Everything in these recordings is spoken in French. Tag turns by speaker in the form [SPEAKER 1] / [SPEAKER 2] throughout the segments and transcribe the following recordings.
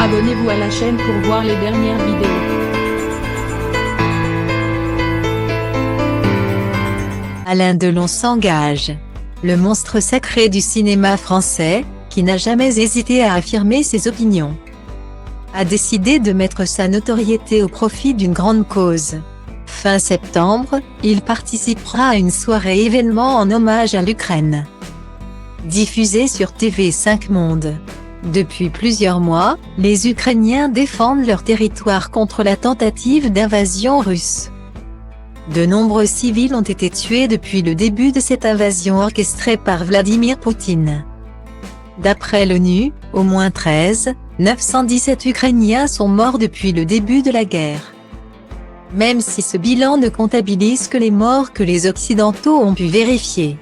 [SPEAKER 1] Abonnez-vous à la chaîne pour voir les dernières vidéos.
[SPEAKER 2] Alain Delon s'engage. Le monstre sacré du cinéma français, qui n'a jamais hésité à affirmer ses opinions, a décidé de mettre sa notoriété au profit d'une grande cause. Fin septembre, il participera à une soirée événement en hommage à l'Ukraine, diffusée sur TV5 Monde. Depuis plusieurs mois, les Ukrainiens défendent leur territoire contre la tentative d'invasion russe. De nombreux civils ont été tués depuis le début de cette invasion orchestrée par Vladimir Poutine. D'après l'ONU, au moins 917 Ukrainiens sont morts depuis le début de la guerre. Même si ce bilan ne comptabilise que les morts que les Occidentaux ont pu vérifier.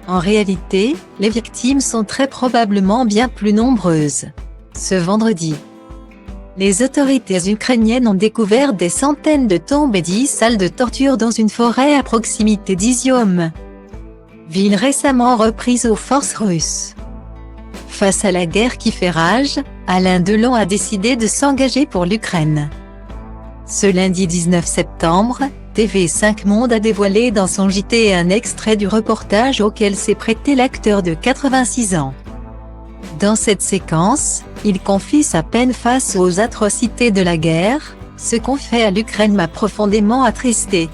[SPEAKER 2] En réalité, les victimes sont très probablement bien plus nombreuses. Ce vendredi, les autorités ukrainiennes ont découvert des centaines de tombes et 10 salles de torture dans une forêt à proximité d'Izium, ville récemment reprise aux forces russes. Face à la guerre qui fait rage, Alain Delon a décidé de s'engager pour l'Ukraine. Ce lundi 19 septembre, TV5 Monde a dévoilé dans son JT un extrait du reportage auquel s'est prêté l'acteur de 86 ans. Dans cette séquence, il confie sa peine face aux atrocités de la guerre. « Ce qu'on fait à l'Ukraine m'a profondément attristé.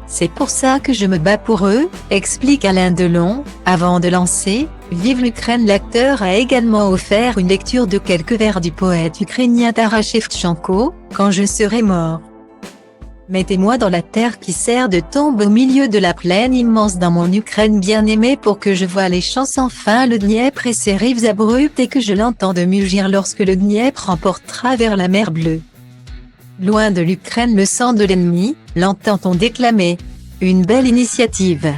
[SPEAKER 2] C'est pour ça que je me bats pour eux », explique Alain Delon. Avant de lancer « Vive l'Ukraine », l'acteur a également offert une lecture de quelques vers du poète ukrainien Taras Shevchenko, « Quand je serai mort, mettez-moi dans la terre qui sert de tombe au milieu de la plaine immense dans mon Ukraine bien-aimée pour que je voie les champs sans fin, le Dniepr et ses rives abruptes et que je l'entende mugir lorsque le Dniepr emportera vers la mer Bleue. Loin de l'Ukraine le sang de l'ennemi, l'entend-on déclamer. Une belle initiative.